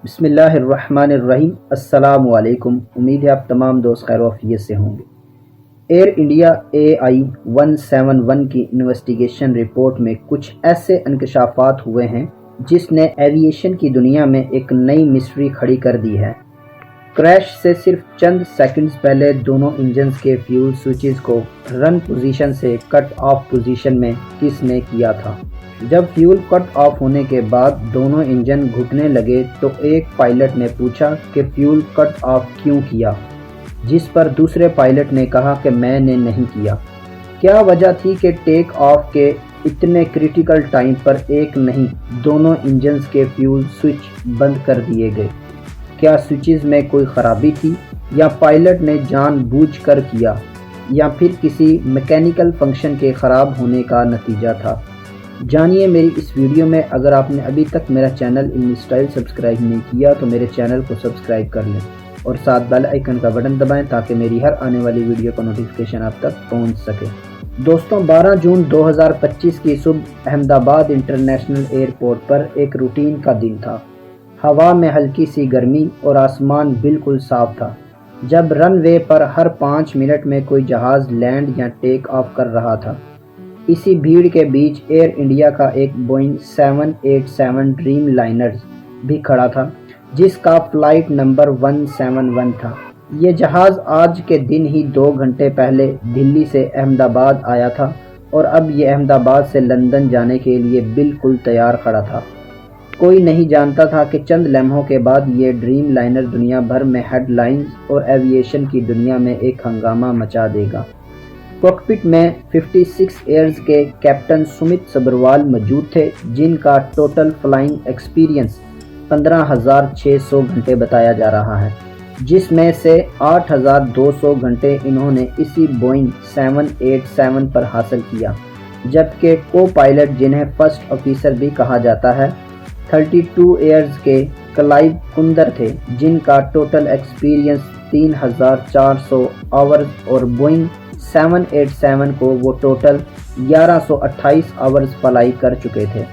بسم اللہ الرحمن الرحیم۔ السلام علیکم، امید ہے آپ تمام دوست خیر و عافیت سے ہوں گے۔ ایئر انڈیا AI-171 کی انویسٹیگیشن رپورٹ میں کچھ ایسے انکشافات ہوئے ہیں جس نے ایویشن کی دنیا میں ایک نئی مسٹری کھڑی کر دی ہے۔ کریش سے صرف چند سیکنڈز پہلے دونوں انجنز کے فیول سوئچز کو رن پوزیشن سے کٹ آف پوزیشن میں کس نے کیا تھا؟ جب فیول کٹ آف ہونے کے بعد دونوں انجن گھٹنے لگے تو ایک پائلٹ نے پوچھا کہ فیول کٹ آف کیوں کیا، جس پر دوسرے پائلٹ نے کہا کہ میں نے نہیں کیا۔ کیا وجہ تھی کہ ٹیک آف کے اتنے کریٹیکل ٹائم پر ایک نہیں دونوں انجنز کے فیول سوئچ بند کر دیے گئے؟ کیا سوئچز میں کوئی خرابی تھی، یا پائلٹ نے جان بوجھ کر کیا، یا پھر کسی میکینیکل فنکشن کے خراب ہونے کا نتیجہ تھا؟ جانیے میری اس ویڈیو میں۔ اگر آپ نے ابھی تک میرا چینل علمی اسٹائل سبسکرائب نہیں کیا تو میرے چینل کو سبسکرائب کر لیں اور ساتھ بیل آئیکن کا بٹن دبائیں تاکہ میری ہر آنے والی ویڈیو کا نوٹیفیکیشن آپ تک پہنچ سکے۔ دوستوں، 12 جون 2025 کی صبح احمد آباد انٹرنیشنل ایئرپورٹ پر ایک روٹین کا دن تھا۔ ہوا میں ہلکی سی گرمی اور آسمان بالکل صاف تھا جب رن وے پر ہر 5 منٹ میں کوئی جہاز لینڈ یا ٹیک آف کر رہا تھا۔ اسی بھیڑ کے بیچ ایئر انڈیا کا ایک بوئنگ 787 ڈریم لائنر بھی کھڑا تھا جس کا فلائٹ نمبر 171 تھا۔ یہ جہاز آج کے دن ہی 2 گھنٹے پہلے دلی سے احمد آباد آیا تھا اور اب یہ احمد آباد سے لندن جانے کے لیے بالکل تیار کھڑا تھا۔ کوئی نہیں جانتا تھا کہ چند لمحوں کے بعد یہ ڈریم لائنر دنیا بھر میں ہیڈ لائنز اور ایویشن کی دنیا میں ایک ہنگامہ مچا دے گا۔ کاکپٹ میں 56 ایئرز کے کیپٹن سمت سبروال موجود تھے، جن کا ٹوٹل فلائنگ ایکسپیرینس 15,600 گھنٹے بتایا جا رہا ہے، جس میں سے 8,200 گھنٹے انہوں نے اسی بوئنگ 787 پر حاصل کیا، جبکہ کو پائلٹ جنہیں فرسٹ آفیسر بھی کہا جاتا ہے 32 ایئرز کے کلائیو کندر تھے، جن کا ٹوٹل ایکسپیرینس 3,400 آورز اور بوئنگ 787 کو وہ ٹوٹل 1,128 آورز فلائی کر چکے تھے۔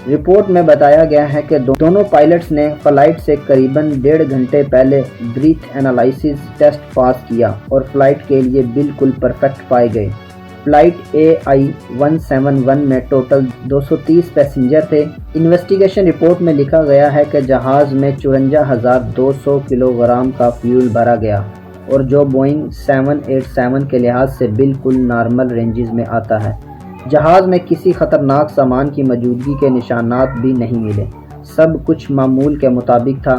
رپورٹ میں بتایا گیا ہے کہ دونوں پائلٹس نے فلائٹ سے قریباً 1.5 گھنٹے پہلے بریتھ انالائسس ٹیسٹ پاس کیا اور فلائٹ کے لیے بالکل پرفیکٹ پائے گئے۔ فلائٹ AI-171 میں ٹوٹل 230 پیسنجر تھے۔ انویسٹیگیشن رپورٹ میں لکھا گیا ہے کہ جہاز میں 54,200 کلوگرام کا فیول بھرا گیا اور جو بوئنگ 787 کے لحاظ سے بالکل نارمل رینجز میں آتا ہے۔ جہاز میں کسی خطرناک سامان کی موجودگی کے نشانات بھی نہیں ملے، سب کچھ معمول کے مطابق تھا۔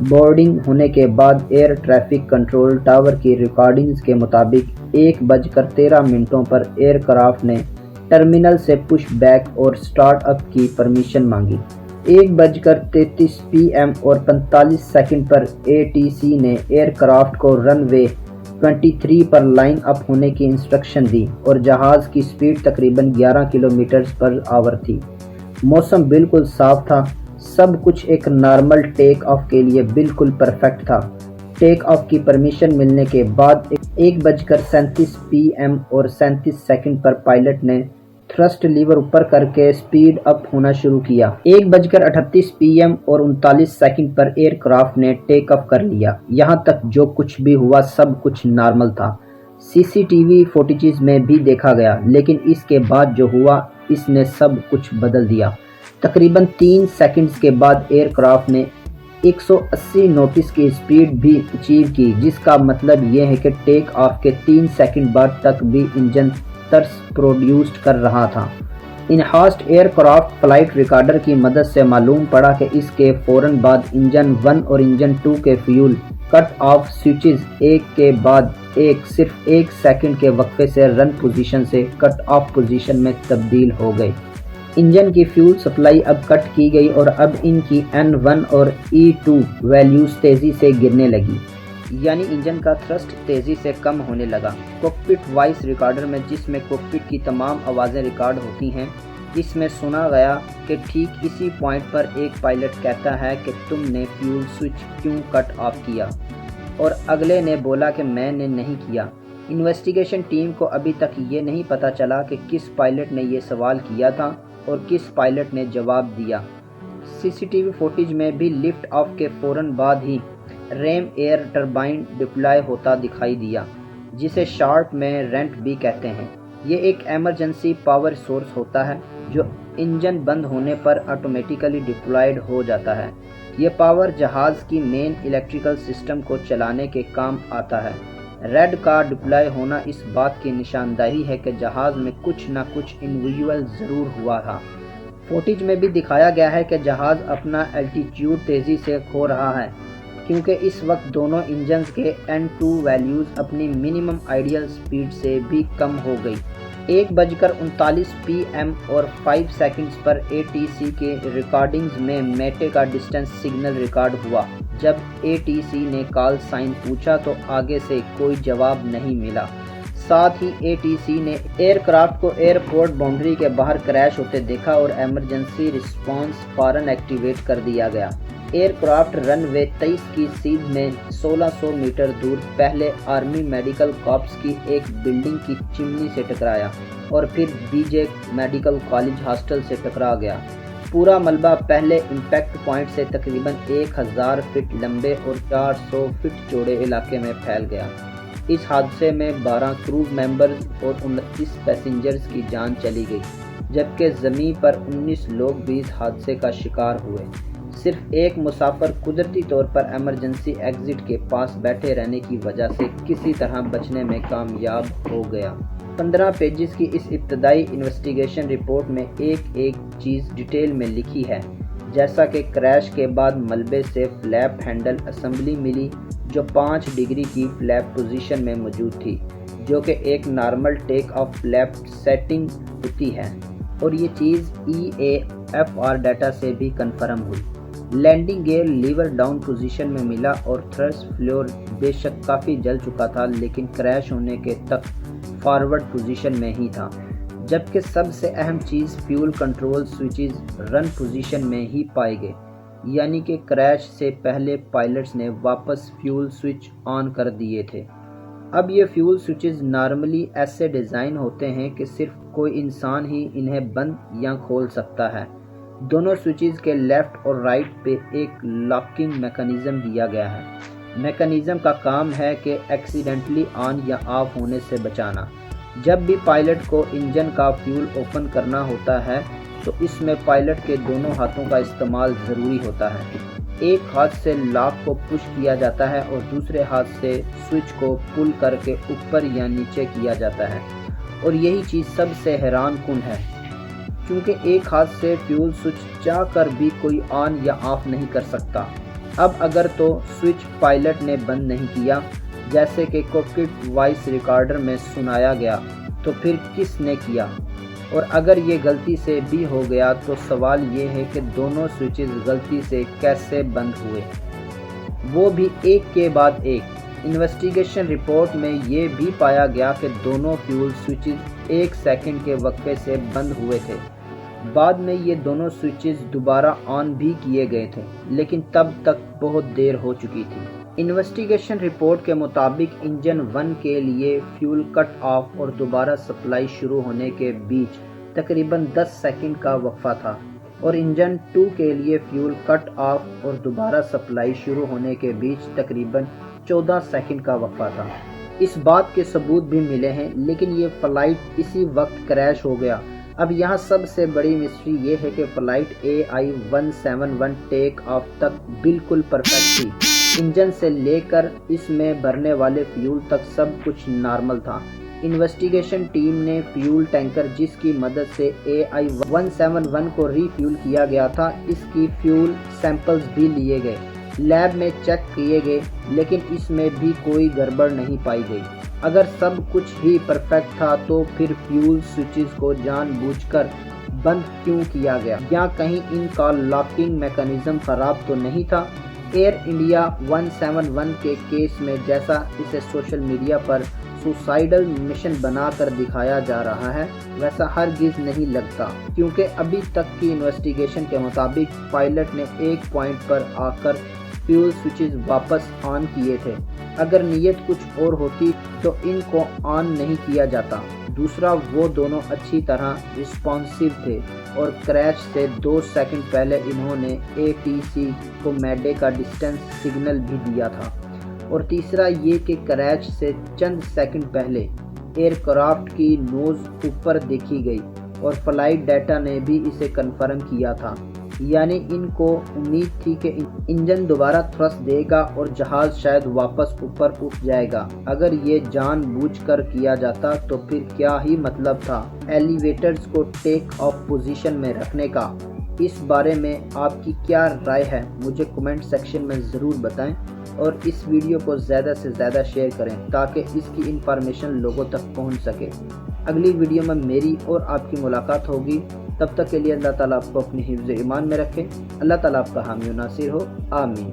بورڈنگ ہونے کے بعد ایئر ٹریفک کنٹرول ٹاور کی ریکارڈنگز کے مطابق 1:13 پر ایئر کرافٹ نے ٹرمینل سے پش بیک اور سٹارٹ اپ کی پرمیشن مانگی۔ 1:33 PM اور 45 سیکنڈ پر ATC نے ایئر کرافٹ کو رن وے 23 پر لائن اپ ہونے کی انسٹرکشن دی اور جہاز کی سپیڈ تقریباً 11 کلومیٹر پر آور تھی۔ موسم بالکل صاف تھا، سب کچھ ایک نارمل ٹیک آف کے لیے بالکل پرفیکٹ تھا۔ ٹیک آف کی پرمیشن ملنے کے بعد 1:37 PM اور 37 سیکنڈ پر پائلٹ نے تھرسٹ لیور اوپر کر کے سپیڈ اپ ہونا شروع کیا۔ 1:38 PM اور 39 سیکنڈ پر ایئر کرافٹ نے ٹیک آف کر لیا۔ یہاں تک جو کچھ بھی ہوا سب کچھ نارمل تھا، CCTV فوٹیجز میں بھی دیکھا گیا، لیکن اس کے بعد جو ہوا اس نے سب کچھ بدل دیا۔ تقریباً 3 سیکنڈز کے بعد ایئر کرافٹ نے 180 نوٹس کی سپیڈ بھی اچیو کی، جس کا مطلب یہ ہے کہ ٹیک آف کے 3 سیکنڈ بعد تک بھی انجن ترس پروڈیوسڈ کر رہا تھا۔ انہاسڈ ایئر کرافٹ فلائٹ ریکارڈر کی مدد سے معلوم پڑا کہ اس کے فوراً بعد انجن 1 اور انجن 2 کے فیول کٹ آف سوئچز ایک کے بعد ایک صرف 1 سیکنڈ کے وقفے سے رن پوزیشن سے کٹ آف پوزیشن میں تبدیل ہو گئے۔ انجن کی فیول سپلائی اب کٹ کی گئی اور اب ان کی N1 اور E2 ویلیوز تیزی سے گرنے لگی، یعنی انجن کا تھرسٹ تیزی سے کم ہونے لگا۔ کاکپٹ وائس ریکارڈر میں، جس میں کاکپٹ کی تمام آوازیں ریکارڈ ہوتی ہیں، اس میں سنا گیا کہ ٹھیک اسی پوائنٹ پر ایک پائلٹ کہتا ہے کہ تم نے فیول سوئچ کیوں کٹ آف کیا، اور اگلے نے بولا کہ میں نے نہیں کیا۔ انویسٹیگیشن ٹیم کو ابھی تک یہ نہیں پتہ چلا کہ کس پائلٹ نے یہ سوال کیا تھا اور کس پائلٹ نے جواب دیا۔ CCTV فوٹیج میں بھی لفٹ آف کے فوراً بعد ہی ریم ایئر ٹربائن ڈپلائے ہوتا دکھائی دیا، جسے شارٹ میں رینٹ بھی کہتے ہیں۔ یہ ایک ایمرجنسی پاور سورس ہوتا ہے جو انجن بند ہونے پر آٹومیٹیکلی ڈپلائیڈ ہو جاتا ہے۔ یہ پاور جہاز کی مین الیکٹریکل سسٹم کو چلانے کے کام آتا ہے۔ ریڈ کا ڈپلائی ہونا اس بات کی نشاندہی ہے کہ جہاز میں کچھ نہ کچھ انویژول ضرور ہوا تھا۔ فوٹیج میں بھی دکھایا گیا ہے کہ جہاز اپنا الٹیٹیوڈ تیزی سے کھو رہا ہے، کیونکہ اس وقت دونوں انجنز کے N2 ویلیوز اپنی منیمم آئیڈیل سپیڈ سے بھی کم ہو گئی۔ 1:39 PM اور 5 سیکنڈز پر ATC کے ریکارڈنگز میں میٹے کا ڈسٹنس سگنل ریکارڈ ہوا۔ جب ATC نے کال سائن پوچھا تو آگے سے کوئی جواب نہیں ملا۔ ساتھ ہی ATC نے ایئر کرافٹ کو ایئرپورٹ باؤنڈری کے باہر کریش ہوتے دیکھا اور ایمرجنسی رسپانس فوراً ایکٹیویٹ کر دیا گیا۔ ایئر کرافٹ رن وے 23 کی سیدھ میں 1600 میٹر دور پہلے آرمی میڈیکل کارپس کی ایک بلڈنگ کی چمنی سے ٹکرایا اور پھر BJ میڈیکل کالج ہاسٹل سے ٹکرا گیا۔ پورا ملبہ پہلے امپیکٹ پوائنٹ سے تقریباً 1000 فٹ لمبے اور 400 فٹ چوڑے علاقے میں پھیل گیا۔ اس حادثے میں 12 کرو ممبرز اور 29 پیسنجرز کی جان چلی گئی، جبکہ زمین پر 19 لوگ بھی اس حادثے کا شکار ہوئے۔ صرف ایک مسافر قدرتی طور پر ایمرجنسی ایگزٹ کے پاس بیٹھے رہنے کی وجہ سے کسی طرح بچنے میں کامیاب ہو گیا۔ 15 پیجز کی اس ابتدائی انویسٹیگیشن رپورٹ میں ایک چیز ڈیٹیل میں لکھی ہے، جیسا کہ کریش کے بعد ملبے سے فلیپ ہینڈل اسمبلی ملی جو 5 ڈگری کی فلیپ پوزیشن میں موجود تھی، جو کہ ایک normal take off flap setting ہوتی ہے، اور یہ چیز EAFR ڈیٹا سے بھی کنفرم ہوئی۔ Landing gear lever down position میں ملا اور تھرسٹ فلور بے شک کافی جل چکا تھا، لیکن کریش ہونے کے تک فارورڈ پوزیشن میں ہی تھا، جبکہ سب سے اہم چیز فیول کنٹرول سوئچز رن پوزیشن میں ہی پائے گئے، یعنی کہ کریش سے پہلے پائلٹس نے واپس فیول سوئچ آن کر دیے تھے۔ اب یہ فیول سوئچز نارملی ایسے ڈیزائن ہوتے ہیں کہ صرف کوئی انسان ہی انہیں بند یا کھول سکتا ہے۔ دونوں سوئچز کے لیفٹ اور رائٹ پہ ایک لاکنگ میکانزم دیا گیا ہے۔ میکانزم کا کام ہے کہ ایکسیڈنٹلی آن یا آف ہونے سے بچانا۔ جب بھی پائلٹ کو انجن کا فیول اوپن کرنا ہوتا ہے تو اس میں پائلٹ کے دونوں ہاتھوں کا استعمال ضروری ہوتا ہے۔ ایک ہاتھ سے لاک کو پش کیا جاتا ہے اور دوسرے ہاتھ سے سوئچ کو پل کر کے اوپر یا نیچے کیا جاتا ہے، اور یہی چیز سب سے حیران کن ہے، کیونکہ ایک ہاتھ سے فیول سوئچ چاہ کر بھی کوئی آن یا آف نہیں کر سکتا۔ اب اگر تو سوئچ پائلٹ نے بند نہیں کیا، جیسے کہ کوکپٹ وائس ریکارڈر میں سنایا گیا، تو پھر کس نے کیا؟ اور اگر یہ غلطی سے بھی ہو گیا تو سوال یہ ہے کہ دونوں سوئچز غلطی سے کیسے بند ہوئے، وہ بھی ایک کے بعد ایک۔ انویسٹیگیشن رپورٹ میں یہ بھی پایا گیا کہ دونوں فیول سوئچز 1 سیکنڈ کے وقفے سے بند ہوئے تھے۔ بعد میں یہ دونوں سوئچز دوبارہ آن بھی کیے گئے تھے، لیکن تب تک بہت دیر ہو چکی تھی۔ انویسٹیگیشن رپورٹ کے مطابق انجن 1 کے لیے فیول کٹ آف اور دوبارہ سپلائی شروع ہونے کے بیچ تقریباً 10 سیکنڈ کا وقفہ تھا، اور انجن 2 کے لیے فیول کٹ آف اور دوبارہ سپلائی شروع ہونے کے بیچ تقریباً 14 سیکنڈ کا وقفہ تھا۔ اس بات کے ثبوت بھی ملے ہیں، لیکن یہ فلائٹ اسی وقت کریش ہو گیا۔ اب یہاں سب سے بڑی مسٹری یہ ہے کہ فلائٹ AI-171 ٹیک آف تک بالکل پرفیکٹ تھی۔ انجن سے لے کر اس میں بھرنے والے فیول تک سب کچھ نارمل تھا۔ انویسٹیگیشن ٹیم نے فیول ٹینکر جس کی مدد سے AI-171 کو ری فیول کیا گیا تھا، اس کی فیول سیمپلز بھی لیے گئے، لیب میں چیک کیے گئے، لیکن اس میں بھی کوئی گڑبڑ نہیں پائی گئی۔ اگر سب کچھ ہی پرفیکٹ تھا تو پھر فیول سوئچز کو جان بوجھ کر بند کیوں کیا گیا، یا کہیں ان کا لاکنگ میکانزم خراب تو نہیں تھا؟ ایئر انڈیا 171 کے کیس میں جیسا اسے سوشل میڈیا پر سوسائیڈل مشن بنا کر دکھایا جا رہا ہے، ویسا ہرگز نہیں لگتا، کیونکہ ابھی تک کی انویسٹیگیشن کے مطابق پائلٹ نے ایک پوائنٹ پر آ کر فیول سوئچز واپس آن کیے تھے۔ اگر نیت کچھ اور ہوتی تو ان کو آن نہیں کیا جاتا۔ دوسرا وہ دونوں اچھی طرح رسپانسیو تھے اور کریش سے 2 سیکنڈ پہلے انہوں نے ATC کو میڈے کا ڈسٹنس سگنل بھی دیا تھا، اور تیسرا یہ کہ کریش سے چند سیکنڈ پہلے ایئر کرافٹ کی نوز اوپر دیکھی گئی اور فلائٹ ڈیٹا نے بھی اسے کنفرم کیا تھا، یعنی ان کو امید تھی کہ انجن دوبارہ تھرسٹ دے گا اور جہاز شاید واپس اوپر اٹھ جائے گا۔ اگر یہ جان بوجھ کر کیا جاتا تو پھر کیا ہی مطلب تھا ایلیویٹرز کو ٹیک آف پوزیشن میں رکھنے کا۔ اس بارے میں آپ کی کیا رائے ہے مجھے کمنٹ سیکشن میں ضرور بتائیں، اور اس ویڈیو کو زیادہ سے زیادہ شیئر کریں تاکہ اس کی انفارمیشن لوگوں تک پہنچ سکے۔ اگلی ویڈیو میں میری اور آپ کی ملاقات ہوگی، تب تک کے لیے اللہ تعالیٰ آپ کو اپنی حفظ ایمان میں رکھے۔ اللہ تعالیٰ آپ کا حامی و ناصر ہو، آمین۔